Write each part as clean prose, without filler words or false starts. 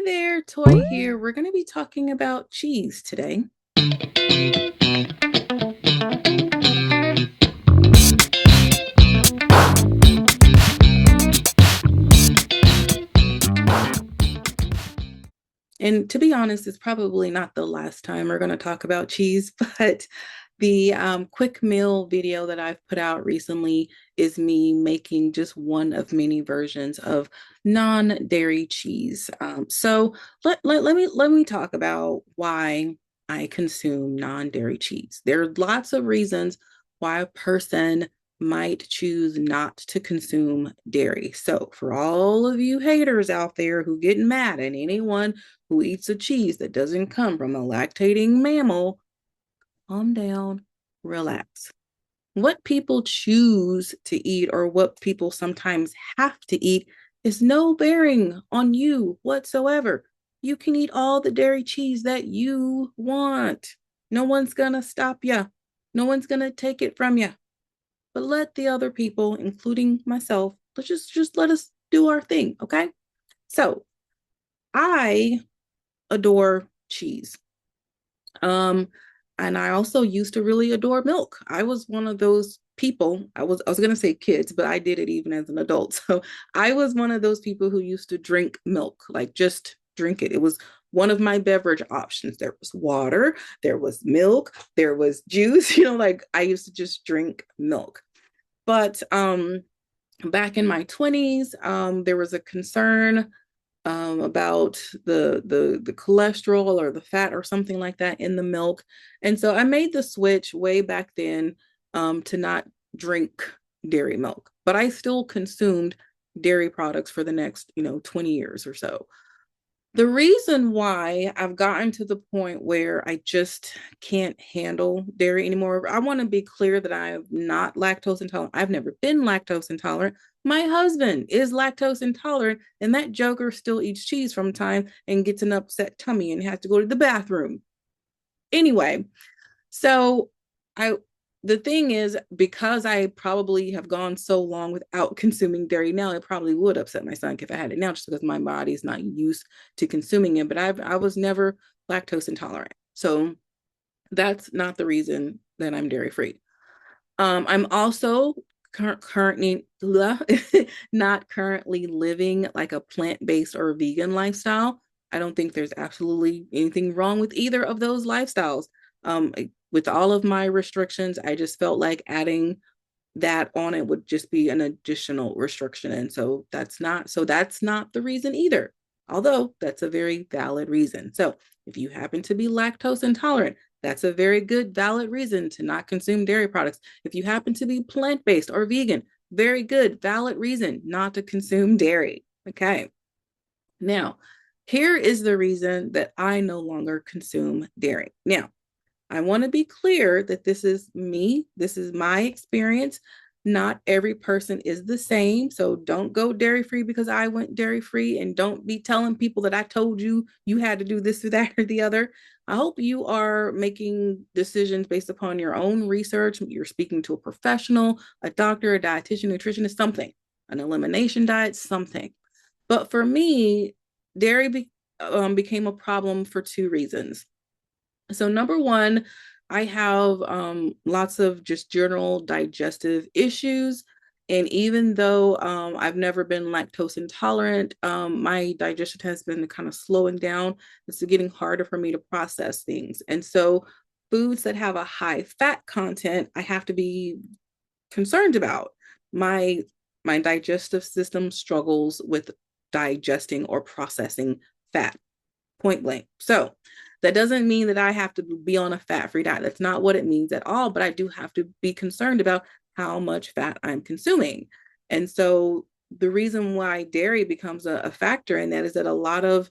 there, Toy here. We're going to be talking about cheese today. And to be honest, it's probably not the last time we're going to talk about cheese, but the quick meal video that I've put out recently is me making just one of many versions of non-dairy cheese. So let me talk about why I consume non-dairy cheese. There are lots of reasons why a person might choose not to consume dairy. So for all of you haters out there who get mad at anyone who eats a cheese that doesn't come from a lactating mammal, calm down, relax. What people choose to eat or what people sometimes have to eat is no bearing on you whatsoever. You can eat all the dairy cheese that you want. No one's going to stop you. No one's going to take it from you. But let the other people, including myself, let's just let us do our thing, okay? So, I adore cheese. Um, and I also used to really adore milk. I was one of those people. I was gonna say kids, but I did it even as an adult. So I was one of those people who used to drink milk, like just drink it. It was one of my beverage options. There was water, there was milk, there was juice, like I used to just drink milk. But back in my 20s, there was a concern about the cholesterol or the fat or something like that in the milk. And so I made the switch way back then to not drink dairy milk, but I still consumed dairy products for the next, 20 years or so. The reason why I've gotten to the point where I just can't handle dairy anymore, I want to be clear that I am not lactose intolerant. I've never been lactose intolerant. My husband is lactose intolerant, and that joker still eats cheese from time and gets an upset tummy and has to go to the bathroom. Anyway, so I the thing is, because I probably have gone so long without consuming dairy now, it probably would upset my stomach if I had it now, just because my body is not used to consuming it. But I was never lactose intolerant, so that's not the reason that I'm dairy free. I'm also currently not currently living like a plant-based or vegan lifestyle. I don't think there's absolutely anything wrong with either of those lifestyles. Um, with all of my restrictions, I just felt like adding that on it would just be an additional restriction. And so that's not the reason either. Although that's a very valid reason. So if you happen to be lactose intolerant, that's a very good, valid reason to not consume dairy products. If you happen to be plant-based or vegan, very good, valid reason not to consume dairy. Okay. Now, here is the reason that I no longer consume dairy. Now, I want to be clear that this is me, this is my experience. Not every person is the same. So don't go dairy free because I went dairy free, and don't be telling people that I told you you had to do this or that or the other. I hope you are making decisions based upon your own research. You're speaking to a professional, a doctor, a dietitian, nutritionist, something, an elimination diet, something. But for me, became a problem for two reasons. So number one, I have lots of just general digestive issues. And even though I've never been lactose intolerant, my digestion has been kind of slowing down. It's getting harder for me to process things. And so foods that have a high fat content, I have to be concerned about. My my digestive system struggles with digesting or processing fat, point blank. So that doesn't mean that I have to be on a fat-free diet. That's not what it means at all, but I do have to be concerned about how much fat I'm consuming. And so the reason why dairy becomes a factor in that is that a lot of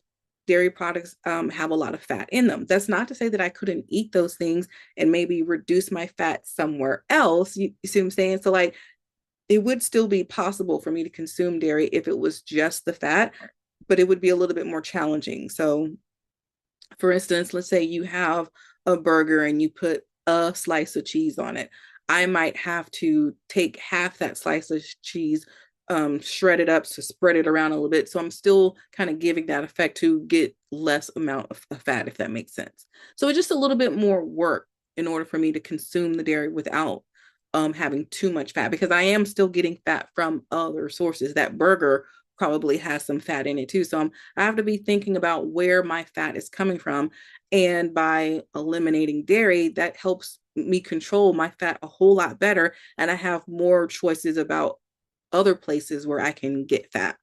dairy products have a lot of fat in them. That's not to say that I couldn't eat those things and maybe reduce my fat somewhere else. You see what I'm saying? So like it would still be possible for me to consume dairy if it was just the fat, but it would be a little bit more challenging. So for instance, let's say you have a burger and you put a slice of cheese on it. I might have to take half that slice of cheese, shred it up to spread it around a little bit. So I'm still kind of giving that effect to get less amount of fat, if that makes sense. So it's just a little bit more work in order for me to consume the dairy without having too much fat, because I am still getting fat from other sources. That burger probably has some fat in it too. So I have to be thinking about where my fat is coming from. And by eliminating dairy, that helps me control my fat a whole lot better. And I have more choices about other places where I can get fat.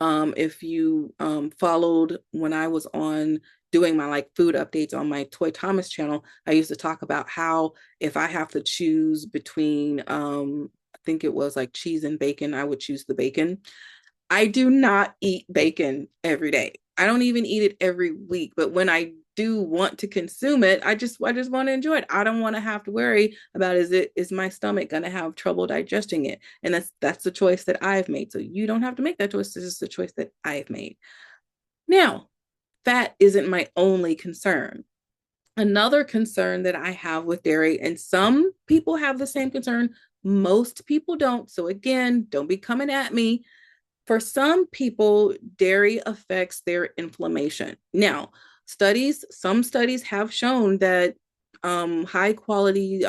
If you followed when I was on doing my like food updates on my Toy Thomas channel, I used to talk about how if I have to choose between, I think it was like cheese and bacon, I would choose the bacon. I do not eat bacon every day. I don't even eat it every week, but when I do want to consume it, I just want to enjoy it. I don't want to have to worry about is my stomach going to have trouble digesting it? And that's the choice that I've made. So you don't have to make that choice. This is the choice that I've made. Now, fat isn't my only concern. Another concern that I have with dairy, and some people have the same concern, most people don't. So again, don't be coming at me. For some people, dairy affects their inflammation. Now, some studies have shown that high quality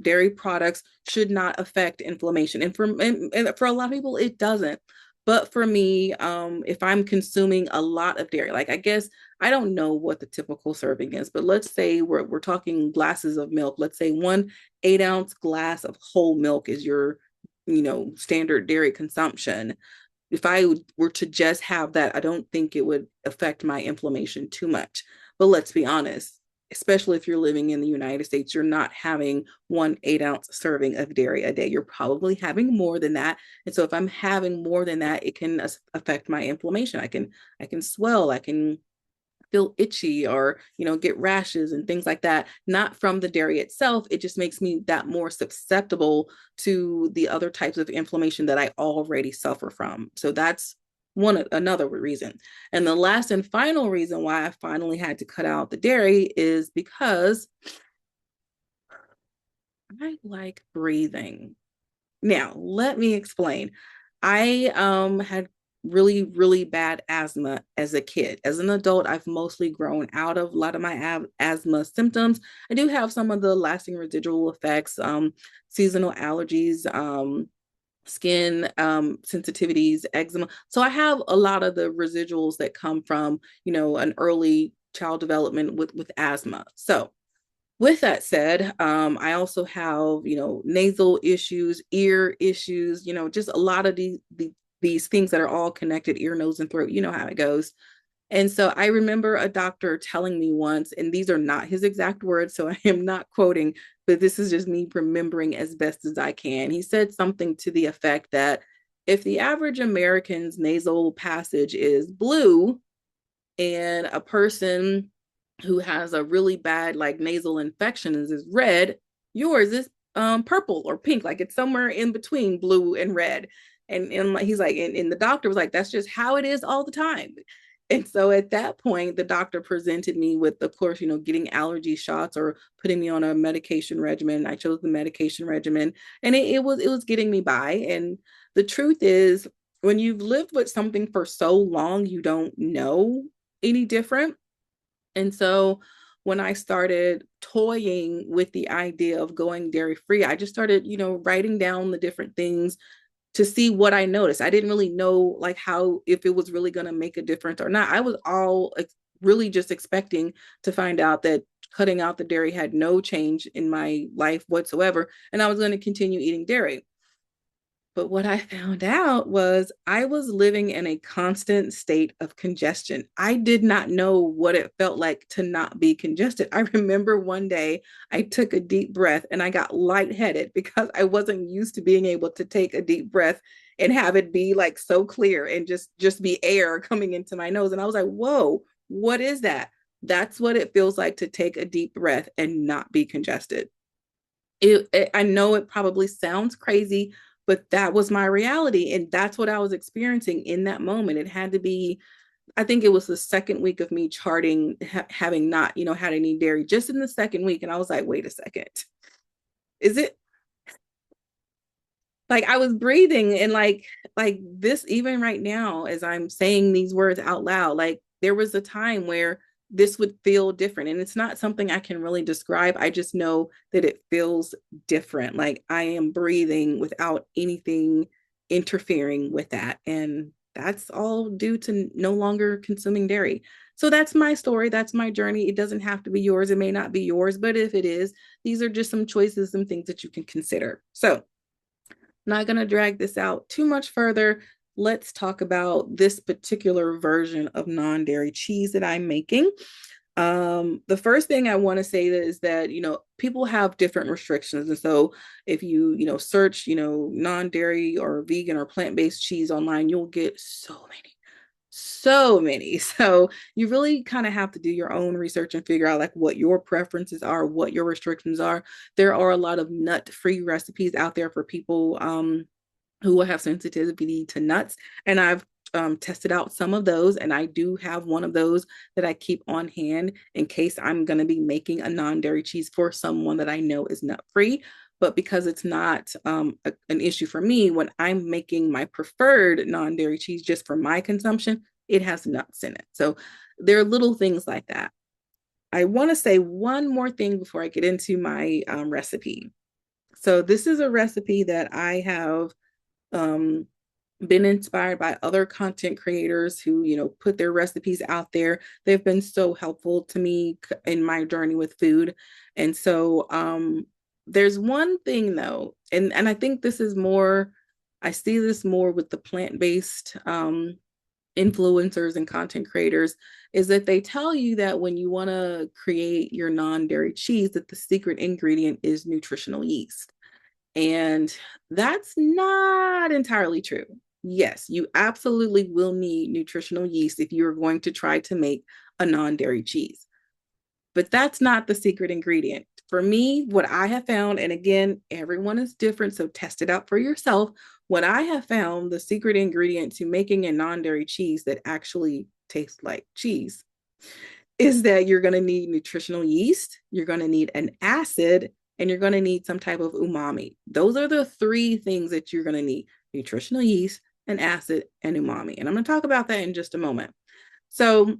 dairy products should not affect inflammation. And for a lot of people, it doesn't. But for me, if I'm consuming a lot of dairy, like I guess I don't know what the typical serving is, but let's say we're talking glasses of milk. Let's say 1 8-ounce glass of whole milk is your, standard dairy consumption. If I were to just have that, I don't think it would affect my inflammation too much. But let's be honest, especially if you're living in the United States, you're not having 1 8-ounce serving of dairy a day. You're probably having more than that. And so if I'm having more than that, it can affect my inflammation. I can swell, I can feel itchy, or get rashes and things like that, not from the dairy itself. It just makes me that more susceptible to the other types of inflammation that I already suffer from. So that's another reason. And the last and final reason why I finally had to cut out the dairy is because I like breathing. Now, let me explain. I had really, really bad asthma as a kid. As an adult, I've mostly grown out of a lot of my asthma symptoms. I do have some of the lasting residual effects, seasonal allergies, skin sensitivities, eczema. So I have a lot of the residuals that come from, an early child development with asthma. So with that said, I also have, nasal issues, ear issues, just a lot of these things that are all connected, ear, nose, and throat. You know how it goes. And so I remember a doctor telling me once, and these are not his exact words, so I am not quoting, but this is just me remembering as best as I can. He said something to the effect that if the average American's nasal passage is blue, and a person who has a really bad like nasal infection is red, yours is purple or pink, like it's somewhere in between blue and red. And he's like, and the doctor was like, that's just how it is all the time. And so at that point, the doctor presented me with, of course, getting allergy shots or putting me on a medication regimen. I chose the medication regimen, and it was getting me by. And the truth is, when you've lived with something for so long, you don't know any different. And so when I started toying with the idea of going dairy free, I just started, writing down the different things to see what I noticed. I didn't really know like how, if it was really going to make a difference or not. I was all really just expecting to find out that cutting out the dairy had no change in my life whatsoever, and I was going to continue eating dairy. But what I found out was I was living in a constant state of congestion. I did not know what it felt like to not be congested. I remember one day I took a deep breath and I got lightheaded because I wasn't used to being able to take a deep breath and have it be like so clear and just be air coming into my nose. And I was like, whoa, what is that? That's what it feels like to take a deep breath and not be congested. I know it probably sounds crazy, but that was my reality. And that's what I was experiencing in that moment. It had to be, I think it was the second week of me charting, having not, had any dairy, just in the second week. And I was like, wait a second, is it? Like I was breathing and like this even right now as I'm saying these words out loud, like there was a time where this would feel different and it's not something I can really describe. I just know that it feels different. Like I am breathing without anything interfering with that, and that's all due to no longer consuming dairy. So that's my story, that's my journey. It doesn't have to be yours, it may not be yours, but if it is, these are just some choices, some things that you can consider. So not going to drag this out too much further. Let's talk about this particular version of non-dairy cheese that I'm making. The first thing I want to say is that, people have different restrictions. And so if you search, non-dairy or vegan or plant-based cheese online, you'll get so many. So many. So you really kind of have to do your own research and figure out like what your preferences are, what your restrictions are. There are a lot of nut-free recipes out there for people who will have sensitivity to nuts. And I've tested out some of those, and I do have one of those that I keep on hand in case I'm going to be making a non-dairy cheese for someone that I know is nut-free. But because it's not an issue for me, when I'm making my preferred non-dairy cheese just for my consumption, it has nuts in it. So there are little things like that. I want to say one more thing before I get into my recipe. So this is a recipe that I have um, been inspired by other content creators who, put their recipes out there. They've been so helpful to me in my journey with food. And so there's one thing though, and I think this is more, I see this more with the plant-based influencers and content creators, is that they tell you that when you want to create your non-dairy cheese, that the secret ingredient is nutritional yeast. And that's not entirely true. Yes, you absolutely will need nutritional yeast if you're going to try to make a non-dairy cheese. But that's not the secret ingredient. For me, what I have found, and again, everyone is different, so test it out for yourself. What I have found, the secret ingredient to making a non-dairy cheese that actually tastes like cheese is that you're going to need nutritional yeast, you're going to need an acid, and you're going to need some type of umami. Those are the three things that you're going to need: nutritional yeast, an acid, and umami. And I'm going to talk about that in just a moment. So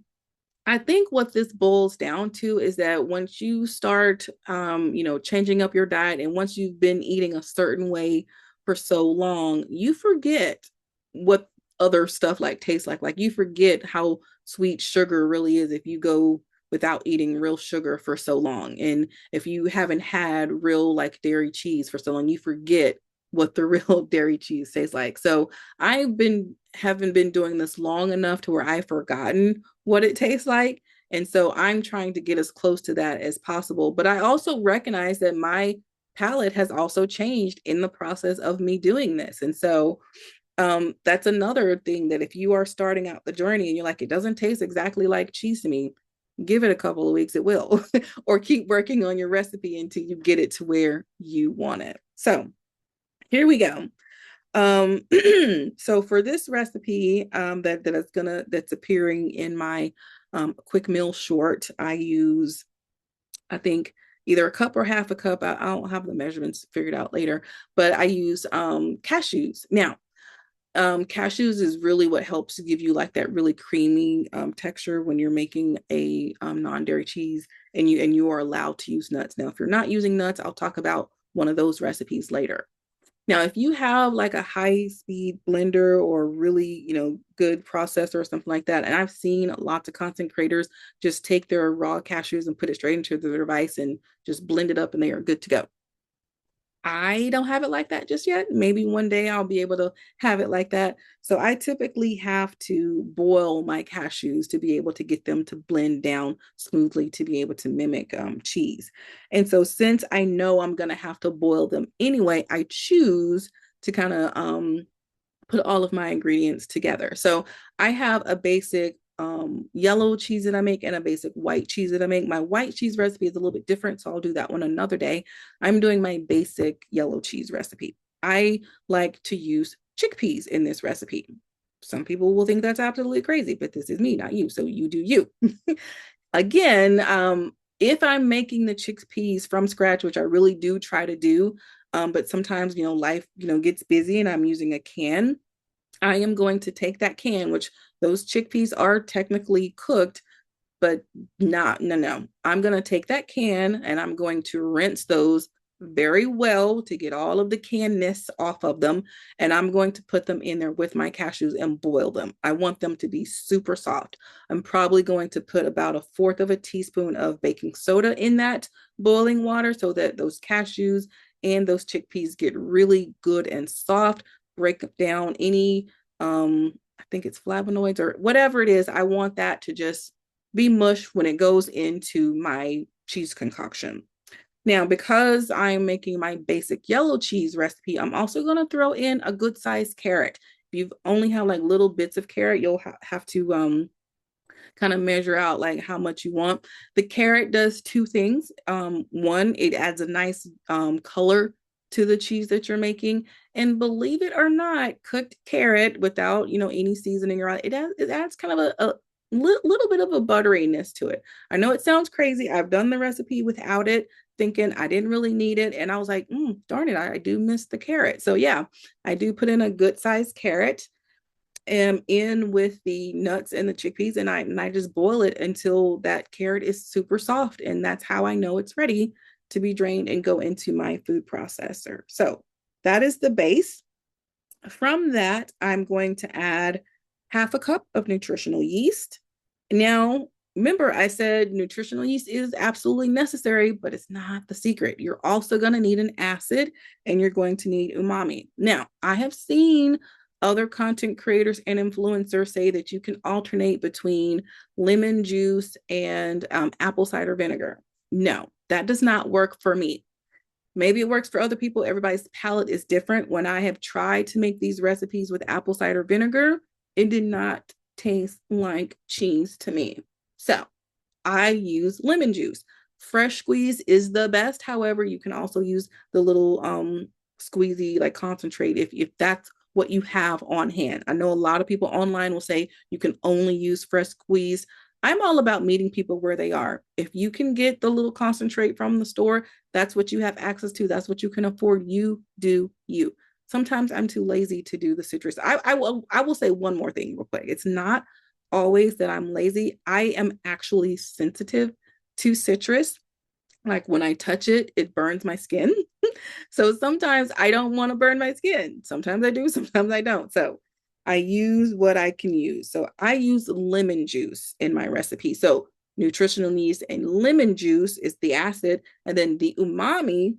I think what this boils down to is that once you start, changing up your diet, and once you've been eating a certain way for so long, you forget what other stuff like tastes like. Like you forget how sweet sugar really is if you go without eating real sugar for so long. And if you haven't had real like dairy cheese for so long, you forget what the real dairy cheese tastes like. So haven't been doing this long enough to where I've forgotten what it tastes like. And so I'm trying to get as close to that as possible. But I also recognize that my palate has also changed in the process of me doing this. And so that's another thing, that if you are starting out the journey and you're like, it doesn't taste exactly like cheese to me, give it a couple of weeks, it will, or keep working on your recipe until you get it to where you want it. So here we go. Um, so for this recipe that's appearing in my quick meal short, I use, I think, either a cup or half a cup. I don't have the measurements figured out later, but I use cashews. Now, cashews is really what helps to give you like that really creamy texture when you're making a non-dairy cheese, and you are allowed to use nuts. Now, if you're not using nuts, I'll talk about one of those recipes later. Now, if you have like a high speed blender or really, good processor or something like that, and I've seen lots of content creators just take their raw cashews and put it straight into the device and just blend it up and they are good to go. I don't have it like that just yet. Maybe one day I'll be able to have it like that. So I typically have to boil my cashews to be able to get them to blend down smoothly to be able to mimic cheese. And so since I know I'm going to have to boil them anyway, I choose to kind of put all of my ingredients together. So I have a basic yellow cheese that I make and a basic white cheese that I make. My white cheese recipe is a little bit different, so I'll do that one another day. I'm doing my basic yellow cheese recipe. I like to use chickpeas in this recipe. Some people will think that's absolutely crazy, but this is me, not you. So you do you. Again, if I'm making the chickpeas from scratch, which I really do try to do, But sometimes, life, gets busy and I'm using a can. I am going to take that can, which those chickpeas are technically cooked, but not, no, no. I'm going to take that can and I'm going to rinse those very well to get all of the canness off of them. And I'm going to put them in there with my cashews and boil them. I want them to be super soft. I'm probably going to put about a fourth of a teaspoon of baking soda in that boiling water so that those cashews and those chickpeas get really good and soft. Break down any, I think it's flavonoids or whatever it is. I want that to just be mush when it goes into my cheese concoction. Now, because I'm making my basic yellow cheese recipe, I'm also going to throw in a good sized carrot. If you only have like little bits of carrot, you'll have to kind of measure out like how much you want. The carrot does two things. One, it adds a nice color to the cheese that you're making. And believe it or not, cooked carrot without, any seasoning or it adds kind of a little bit of a butteriness to it. I know it sounds crazy. I've done the recipe without it, thinking I didn't really need it. And I was like, darn it, I do miss the carrot. So yeah, I do put in a good sized carrot in with the nuts and the chickpeas, and I just boil it until that carrot is super soft, and that's how I know it's ready to be drained and go into my food processor. So that is the base. From that, I'm going to add half a cup of nutritional yeast. Now, remember, I said nutritional yeast is absolutely necessary, but it's not the secret. You're also going to need an acid and you're going to need umami. Now, I have seen other content creators and influencers say that you can alternate between lemon juice and apple cider vinegar. No, that does not work for me. Maybe it works for other people. Everybody's palate is different. When I have tried to make these recipes with apple cider vinegar, it did not taste like cheese to me. So I use lemon juice. Fresh squeeze is the best. However, you can also use the little squeezy like concentrate if that's what you have on hand. I know a lot of people online will say you can only use fresh squeeze. I'm all about meeting people where they are. If you can get the little concentrate from the store, that's what you have access to. That's what you can afford. You do you. Sometimes I'm too lazy to do the citrus. I will say one more thing real quick. It's not always that I'm lazy. I am actually sensitive to citrus. Like when I touch it, it burns my skin. So sometimes I don't want to burn my skin. Sometimes I do, sometimes I don't. So I use what I can use. So I use lemon juice in my recipe. So nutritional yeast and lemon juice is the acid. And then the umami,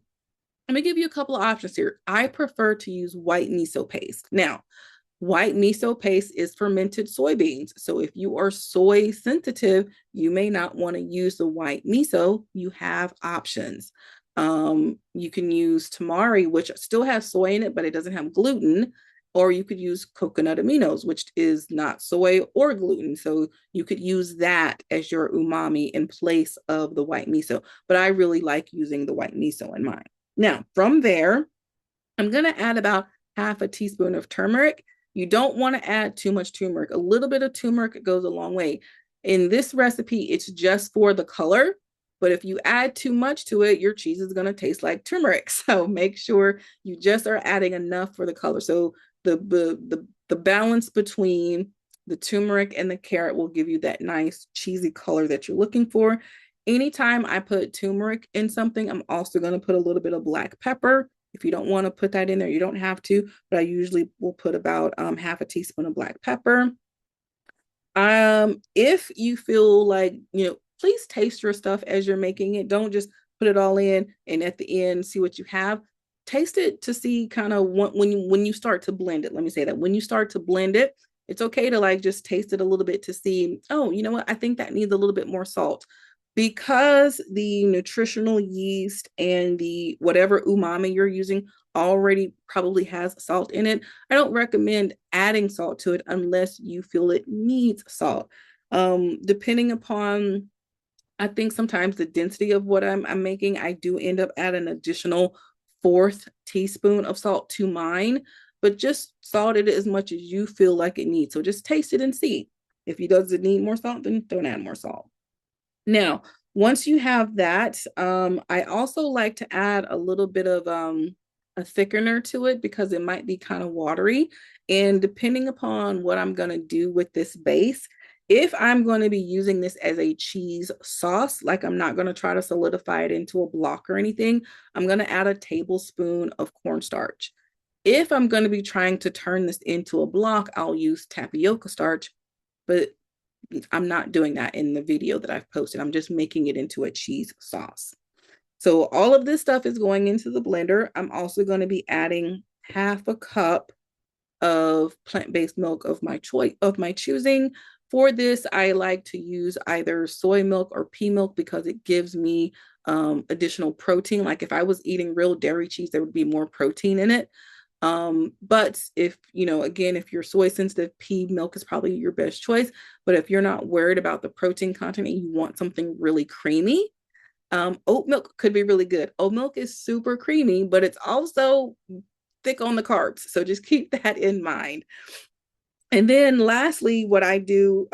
let me give you a couple of options here. I prefer to use white miso paste. Now, white miso paste is fermented soybeans. So if you are soy sensitive, you may not want to use the white miso. You have options. You can use tamari, which still has soy in it, but it doesn't have gluten. Or you could use coconut aminos, which is not soy or gluten. So you could use that as your umami in place of the white miso. But I really like using the white miso in mine. Now, from there, I'm going to add about half a teaspoon of turmeric. You don't want to add too much turmeric. A little bit of turmeric goes a long way. In this recipe, it's just for the color. But if you add too much to it, your cheese is going to taste like turmeric. So make sure you just are adding enough for the color. So the balance between the turmeric and the carrot will give you that nice cheesy color that you're looking for. Anytime I put turmeric in something, I'm also going to put a little bit of black pepper. If you don't want to put that in there, you don't have to, but I usually will put about half a teaspoon of black pepper. If you feel like, please taste your stuff as you're making it. Don't just put it all in and at the end see what you have. Taste it to see kind of when you start to blend it. Let me say that when you start to blend it, it's okay to like just taste it a little bit to see, oh, you know what? I think that needs a little bit more salt. Because the nutritional yeast and the whatever umami you're using already probably has salt in it, I don't recommend adding salt to it unless you feel it needs salt. Depending upon, I think sometimes the density of what I'm making, I do end up adding an additional fourth teaspoon of salt to mine, but just salt it as much as you feel like it needs. So just taste it and see. If it doesn't need more salt, then don't add more salt. Now, once you have that, I also like to add a little bit of a thickener to it because it might be kind of watery. And depending upon what I'm going to do with this base, if I'm going to be using this as a cheese sauce, like I'm not going to try to solidify it into a block or anything, I'm going to add a tablespoon of cornstarch. If I'm going to be trying to turn this into a block, I'll use tapioca starch, but I'm not doing that in the video that I've posted. I'm just making it into a cheese sauce. So all of this stuff is going into the blender. I'm also going to be adding half a cup of plant-based milk of my choice, of my choosing. For this, I like to use either soy milk or pea milk because it gives me additional protein. Like if I was eating real dairy cheese, there would be more protein in it. But if, you know, again, if you're soy sensitive, pea milk is probably your best choice. But if you're not worried about the protein content and you want something really creamy, oat milk could be really good. Oat milk is super creamy, but it's also thick on the carbs. So just keep that in mind. And then lastly, what I do,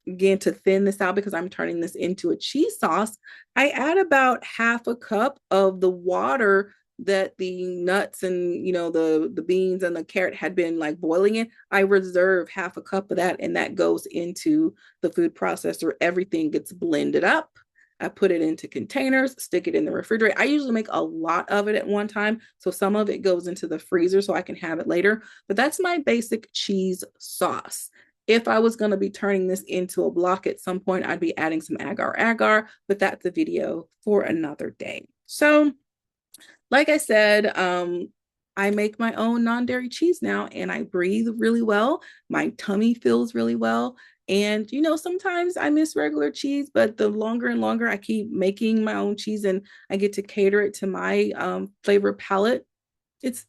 again, to thin this out because I'm turning this into a cheese sauce, I add about half a cup of the water that the nuts and, you know, the beans and the carrot had been like boiling in. I reserve half a cup of that, and that goes into the food processor. Everything gets blended up. I put it into containers, stick it in the refrigerator. I usually make a lot of it at one time, so some of it goes into the freezer so I can have it later. But that's my basic cheese sauce. If I was going to be turning this into a block at some point, I'd be adding some agar, but that's a video for another day. So, like I said, I make my own non-dairy cheese now, and I breathe really well. My tummy feels really well. And, you know, sometimes I miss regular cheese, but the longer and longer I keep making my own cheese and I get to cater it to my flavor palette,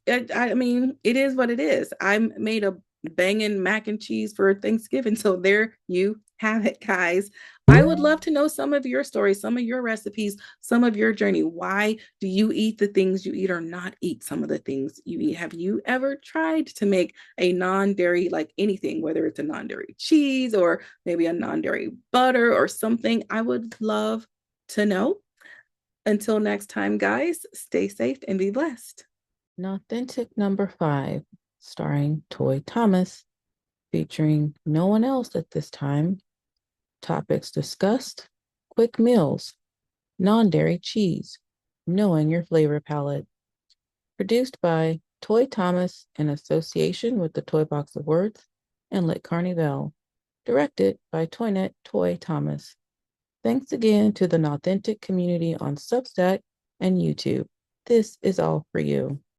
I mean, it is what it is. I made a banging mac and cheese for Thanksgiving. So there you have it, guys. I would love to know some of your stories, some of your recipes, some of your journey. Why do you eat the things you eat or not eat some of the things you eat? Have you ever tried to make a non-dairy, like anything, whether it's a non-dairy cheese or maybe a non-dairy butter or something? I would love to know. Until next time, guys, stay safe and be blessed. Knauthentic number 5, starring Toy Thomas, featuring no one else at this time. Topics discussed: quick meals, non-dairy cheese, knowing your flavor palette. Produced by Toy Thomas in association with the Toy Box of Words and Lit Carnival. Directed by Toynet Toy Thomas. Thanks again to the Knauthentic community on Substack and YouTube. This is all for you.